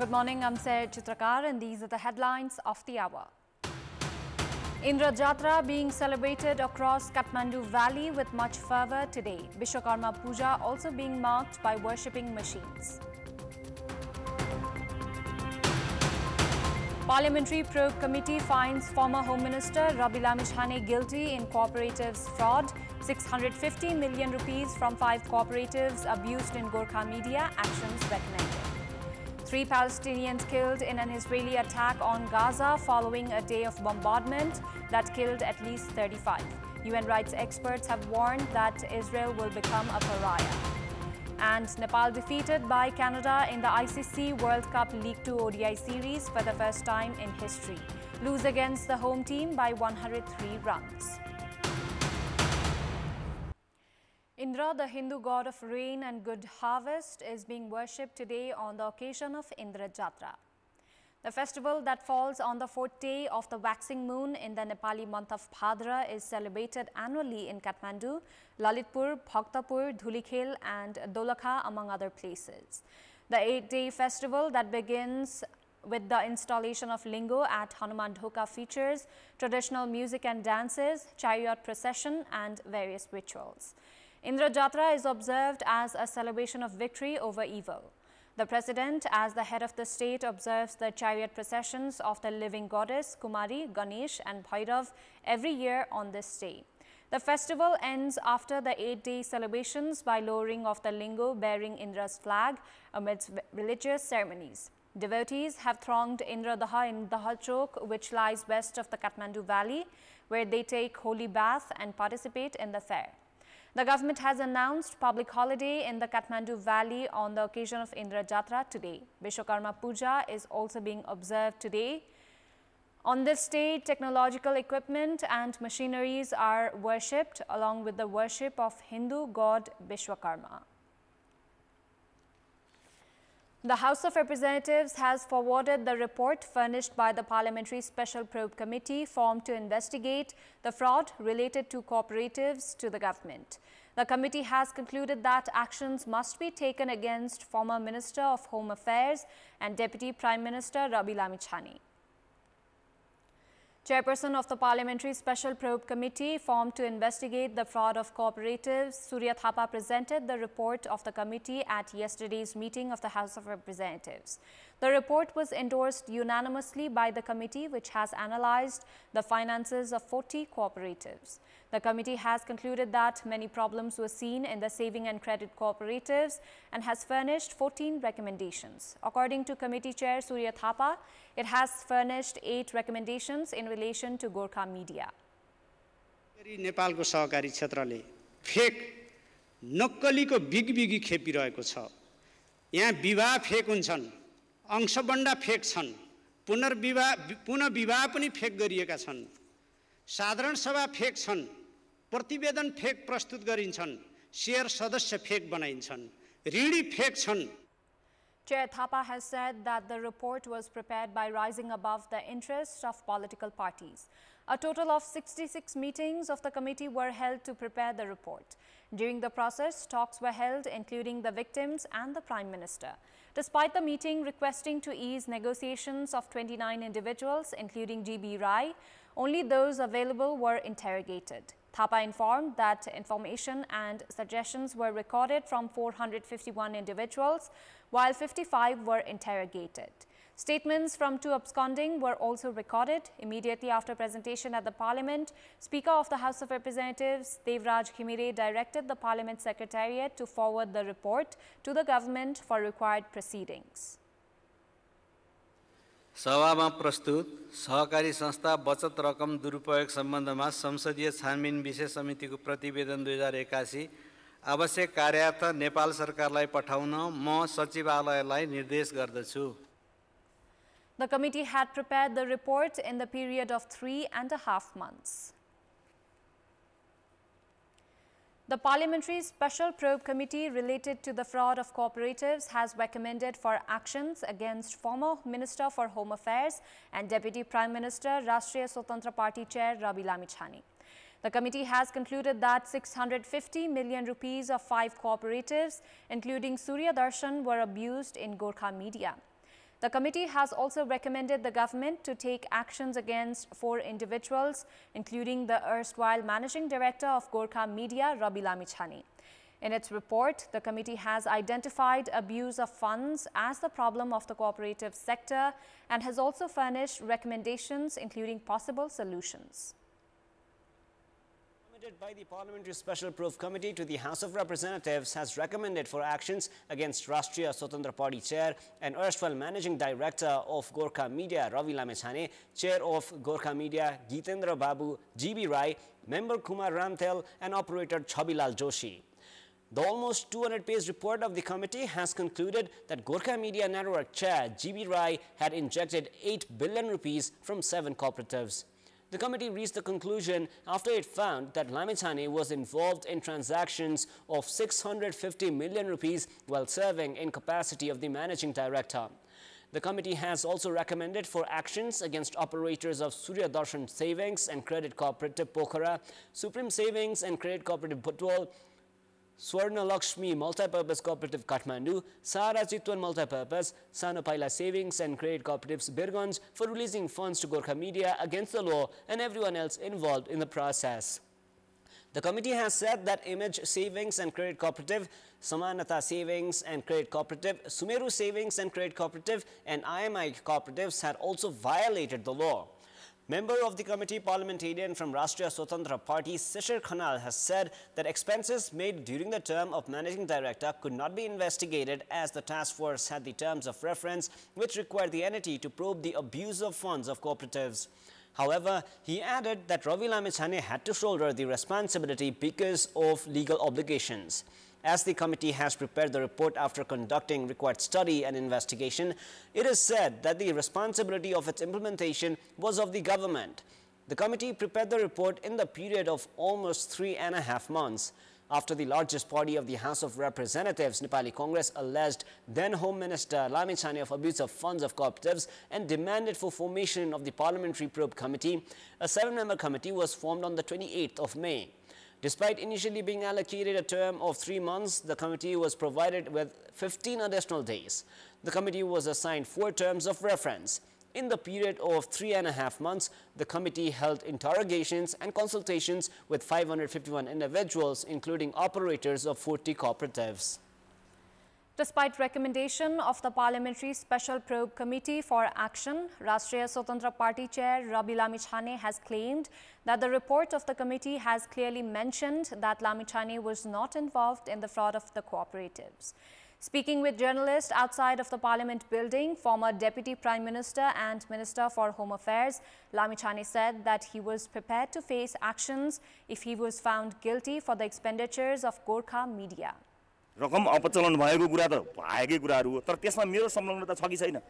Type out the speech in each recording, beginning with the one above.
Good morning, I'm Chitrakar and these are the headlines of the hour. Indra Jatra being celebrated across Kathmandu Valley with much fervour today. Vishwakarma Puja also being marked by worshipping machines. Parliamentary Probe Committee finds former Home Minister Rabi Lamishane guilty in cooperatives fraud. 650 million rupees from 5 cooperatives abused in Gorkha media. Actions recommended. 3 Palestinians killed in an Israeli attack on Gaza following a day of bombardment that killed at least 35. UN rights experts have warned that Israel will become a pariah. And Nepal defeated by Canada in the ICC World Cup League 2 ODI series for the first time in history. Lose against the home team by 103 runs. Indra, the Hindu god of rain and good harvest, is being worshipped today on the occasion of Indra Jatra. The festival that falls on the 4th day of the waxing moon in the Nepali month of Bhadra is celebrated annually in Kathmandu, Lalitpur, Bhaktapur, Dhulikhel and Dolakha, among other places. The 8-day festival that begins with the installation of lingo at Hanuman Dhoka features traditional music and dances, chariot procession and various rituals. Indra Jatra is observed as a celebration of victory over evil. The President, as the head of the state, observes the chariot processions of the living goddess, Kumari, Ganesh and Bhairav every year on this day. The festival ends after the 8-day celebrations by lowering of the lingo bearing Indra's flag amidst religious ceremonies. Devotees have thronged Indra Daha in Daha Chowk, which lies west of the Kathmandu Valley, where they take holy bath and participate in the fair. The government has announced public holiday in the Kathmandu Valley on the occasion of Indra Jatra today. Vishwakarma Puja is also being observed today. On this day, technological equipment and machineries are worshipped along with the worship of Hindu god Vishwakarma. The House of Representatives has forwarded the report furnished by the Parliamentary Special Probe Committee formed to investigate the fraud related to cooperatives to the government. The committee has concluded that actions must be taken against former Minister of Home Affairs and Deputy Prime Minister Rabi Lamishane. Chairperson of the Parliamentary Special Probe Committee formed to investigate the fraud of cooperatives, Surya Thapa, presented the report of the committee at yesterday's meeting of the House of Representatives. The report was endorsed unanimously by the committee, which has analyzed the finances of 40 cooperatives. The committee has concluded that many problems were seen in the saving and credit cooperatives and has furnished 14 recommendations. According to committee chair Surya Thapa, it has furnished 8 recommendations in relation to Gorkha media. नेपालको सहकारी क्षेत्रले fake नक्कलीको बिगबिगी खेपिरहेको छ। यहाँ विवाह fake हुन्छन्, अंशबण्डा fake छन्, पुनर्विवाह पनि फेक गरिएका छन्, साधारण सभा फेक छन्, प्रतिवेदन फेक प्रस्तुत गरिन्छन्, शेयर सदस्य फेक बनाइन्छन्, ऋणी फेक छन्। Chair Thapa has said that the report was prepared by rising above the interests of political parties. A total of 66 meetings of the committee were held to prepare the report. During the process, talks were held including the victims and the Prime Minister. Despite the meeting requesting to ease negotiations of 29 individuals, including GB Rai, only those available were interrogated. Thapa informed that information and suggestions were recorded from 451 individuals, while 55 were interrogated. Statements from 2 absconding were also recorded. Immediately after presentation at the Parliament, Speaker of the House of Representatives, Devraj Khimire, directed the Parliament Secretariat to forward the report to the government for required proceedings. सभामा प्रस्तुत सहकारी संस्था बचत रकम दुरुपयोग सम्बन्धमा संसदीय छानबिन विशेष समितिको प्रतिवेदन 2081 आवश्यक कार्यार्थ नेपाल सरकारलाई पठाउन म सचिवालयलाई निर्देश गर्दछु। The committee had prepared the report in the period of 3.5 months. The Parliamentary Special Probe Committee related to the fraud of cooperatives has recommended for actions against former Minister for Home Affairs and Deputy Prime Minister Rashtriya Swatantra Party Chair Rabi Lamishane. The committee has concluded that 650 million rupees of 5 cooperatives, including Surya Darshan, were abused in Gorkha media. The committee has also recommended the government to take actions against 4 individuals, including the erstwhile Managing Director of Gorkha Media, Ravi Lamichhane. In its report, the committee has identified abuse of funds as the problem of the cooperative sector and has also furnished recommendations, including possible solutions. By the Parliamentary Special Proof Committee to the House of Representatives has recommended for actions against Rashtriya Swatantra Party Chair and erstwhile Managing Director of Gorkha Media, Ravi Lamichhane, Chair of Gorkha Media, Gitendra Babu, GB Rai, Member Kumar Ramthel and Operator Chabilal Joshi. The almost 200-page report of the committee has concluded that Gorkha Media Network Chair GB Rai had injected 8 billion rupees from 7 cooperatives. The committee reached the conclusion after it found that Lamichhane was involved in transactions of 650 million rupees while serving in capacity of the managing director. The committee has also recommended for actions against operators of Surya Darshan Savings and Credit Cooperative Pokhara, Supreme Savings and Credit Cooperative Butwal, Swarna Lakshmi Multipurpose Cooperative Kathmandu, Sara Chitwan Multipurpose, Sanopaila Savings and Credit Cooperatives Birganj for releasing funds to Gorkha Media against the law and everyone else involved in the process. The committee has said that Image Savings and Credit Cooperative, Samanata Savings and Credit Cooperative, Sumeru Savings and Credit Cooperative and IMI cooperatives had also violated the law. Member of the committee parliamentarian from Rashtriya Swatantra Party, Shishir Khanal, has said that expenses made during the term of managing director could not be investigated as the task force had the terms of reference which required the entity to probe the abuse of funds of cooperatives. However, he added that Ravi Lamichhane had to shoulder the responsibility because of legal obligations. As the committee has prepared the report after conducting required study and investigation, it is said that the responsibility of its implementation was of the government. The committee prepared the report in the period of almost 3.5 months. After the largest party of the House of Representatives, Nepali Congress, alleged then Home Minister Lamichhane of abuse of funds of cooperatives and demanded for formation of the Parliamentary Probe Committee, a 7-member committee was formed on the 28th of May. Despite initially being allocated a term of 3 months, the committee was provided with 15 additional days. The committee was assigned 4 terms of reference. In the period of 3.5 months, the committee held interrogations and consultations with 551 individuals, including operators of 40 cooperatives. Despite recommendation of the Parliamentary Special Probe Committee for Action, Rashtriya Swatantra Party Chair Ravi Lamichhane has claimed that the report of the committee has clearly mentioned that Lamichhane was not involved in the fraud of the cooperatives. Speaking with journalists outside of the Parliament building, former Deputy Prime Minister and Minister for Home Affairs Lamichhane said that he was prepared to face actions if he was found guilty for the expenditures of Gorkha Media. रकम अपचलन भएको कुरा त भएकै कुराहरु हो तर त्यसमा मेरो संलग्नता छ कि छैन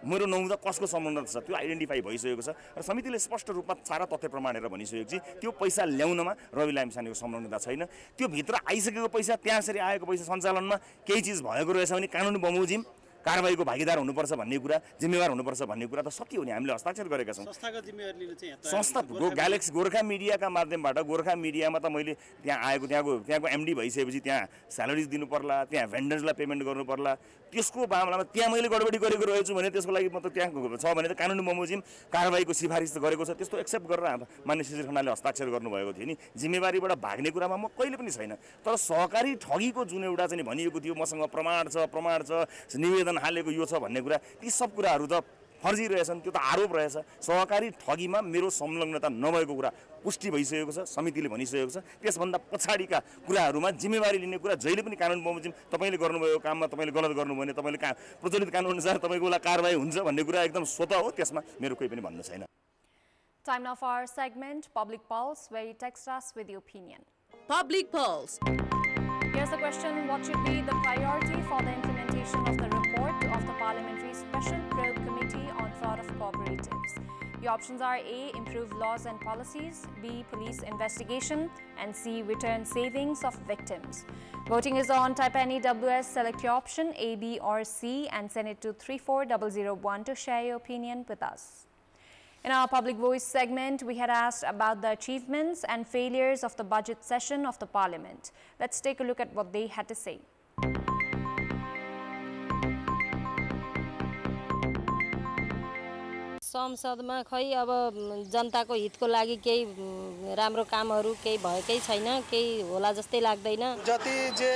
मेरो नहुँदा कसको संलग्नता छ त्यो आइडेन्टिफाई भइसकेको छ र समितिले स्पष्ट रूपमा सारा तथ्य प्रमाणेर भनिसकेको छ त्यो पैसा ल्याउनमा रवि लामिछानेको संलग्नता छैन त्यो भित्र आइसकेको पैसा त्यसरी आएको पैसा सञ्चालनमा केही चीज भएको रहेछ भने कानुनी बमोजिम कारबाहीको भागीदार हुनुपर्छ भन्ने कुरा जिम्मेवार हुनुपर्छ भन्ने कुरा त सत्य हो नि हामीले हस्ताक्षर गरेका छौं संस्थाको जिम्मेवारी लिनु चाहिँ संस्थाको ग्यालेक्सी गोरखा मिडियाका माध्यमबाट गोरखा मिडियामा त मैले त्यहाँ आएको त्यहाँको एमडी भइसकेपछि त्यहाँ स्यालेरिज दिनु पर्ला त्यहाँ भेन्डर्सलाई पेमेन्ट गर्नु पर्ला त्यसको मामलामा त्यहाँ मैले गडबडी गरेको रहेछु भने त्यसको लागि म त त्यहाँ छ भने त कानुनी बमोजिम कारबाहीको सिफारिस त गरेको छ त्यस्तो एक्सेप्ट गरेर मान्य श्री खनालले हस्ताक्षर गर्नुभएको थियो नि जिम्मेवारीबाट भाग्ने कुरामा म कहिले पनि छैन तर सहकारी ठगीको जुन एउटा चाहिँ भनिएको थियो मसँग प्रमाण छ निवेदन हालेको यो छ भन्ने कुरा ती सब कुराहरु त फर्जी रहेछन् त्यो त आरोप रहेछ सहकारी ठगीमा मेरो संलग्नता नभएको कुरा पुष्टि भइसकेको छ समितिले भनिसकेको छ त्यसभन्दा पछाडीका कुराहरुमा जिम्मेवारी लिने कुरा जहिले पनि कानुन बमोजिम तपाईले गर्नुभएको काममा तपाईले गलत गर्नुभयो भने तपाईले प्रचलित कानुन अनुसार तपाईको ला कारबाही हुन्छ भन्ने कुरा एकदम स्वतः हो त्यसमा मेरो कुनै पनि भन्नु छैन Time now for our segment Public Pulse, where you text us with your opinion. Public Pulse. Here's the question: what should be the priority for the implementation of the report of the Parliamentary Special Probe Committee on Fraud of Cooperatives? Your options are A. Improve laws and policies, B. Police investigation, and C. Return savings of victims. Voting is on. Type any WS, select your option A, B, or C, and send it to 34001 to share your opinion with us. In our Public Voice segment, we had asked about the achievements and failures of the budget session of the Parliament. Let's take a look at what they had to say. संसदमा खै अब जनताको हितको लागि केही राम्रो कामहरू केही भएकै छैन, केही होला जस्तै लाग्दैन। जति जे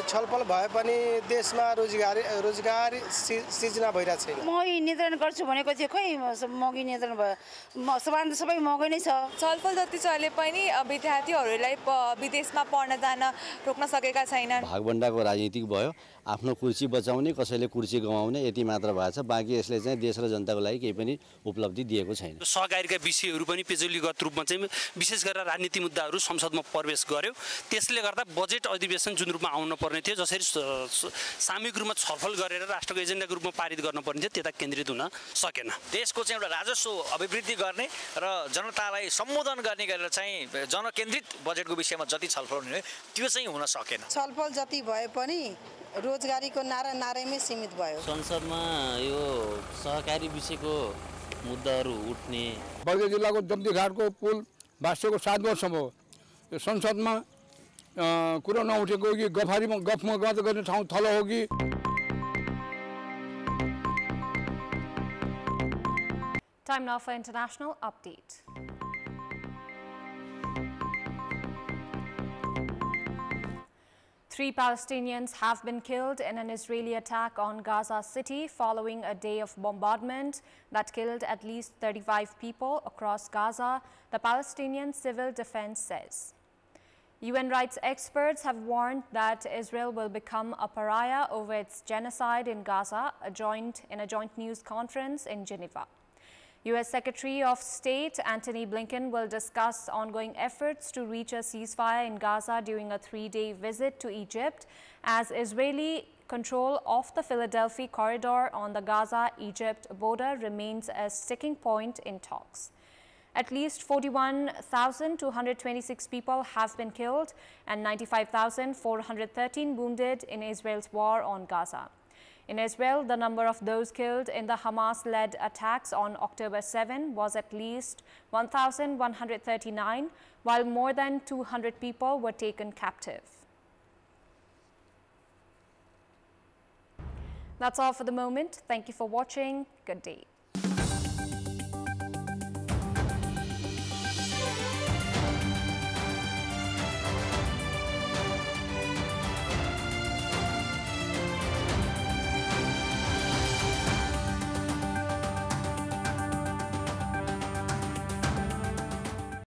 छलफल भए पनि देशमा रोजगार सिर्जना भइरहेको छैन। महँगी नियन्त्रण गर्छु भनेको थियो, खै महँगी नियन्त्रण भयो, सामान त सबै महँगै नै छ। छलफल जति चले पनि विद्यार्थीहरूलाई विदेशमा पढ्न जान रोक्न सकेका छैनन्। भागभण्डाको राजनीतिक भयो, आफ्नो कुर्सी बचाउने, कसैले कुर्सी गमाउने यति मात्र भएको छ। बाँकी यसले चाहिँ देश र जनताको लागि केही पनि उपलब्धि दिएको छैन। सहकारीका विषयहरू पनि पेजोलीगत रूपमा चाहिँ विशेष गरेर राजनीति मुद्दाहरू संसदमा प्रवेश गर्यो। त्यसले गर्दा बजेट अधिवेशन जुन रूपमा आउन पर्ने थियो, जसरी सामूहिक रूपमा छलफल गरेर राष्ट्रको एजेन्डाको रूपमा पारित गर्न पर्ने थियो, त्यता केन्द्रित हुन सकेन। देशको चाहिँ एउटा राजस्व अभिवृद्धि गर्ने र जनतालाई सम्बोधन गर्ने गरेर चाहिँ जनकेन्द्रित बजेटको विषयमा जति छलफल हुने त्यो चाहिँ हुन सकेन। छलफल जति भए पनि रोजगारीको नारामै सीमित भयो। संसदमा यो सहकारी विषयको मुद्दाहरू उठ्ने, बर्दिया जिल्लाको जम्ती घाटको पुल भाष्यको 7 वर्षसम्म यो संसदमा कुरो नउठेको कि गफमा गफ गर्ने ठाउँ थलो हो कि। Time now for international update. Three Palestinians have been killed in an Israeli attack on Gaza City following a day of bombardment that killed at least 35 people across Gaza, the Palestinian Civil Defense says. UN rights experts have warned that Israel will become a pariah over its genocide in Gaza, in a joint news conference in Geneva. U.S. Secretary of State Antony Blinken will discuss ongoing efforts to reach a ceasefire in Gaza during a 3-day visit to Egypt, as Israeli control of the Philadelphia corridor on the Gaza-Egypt border remains a sticking point in talks. At least 41,226 people have been killed and 95,413 wounded in Israel's war on Gaza. In Israel, the number of those killed in the Hamas-led attacks on October 7 was at least 1,139, while more than 200 people were taken captive. That's all for the moment. Thank you for watching. Good day.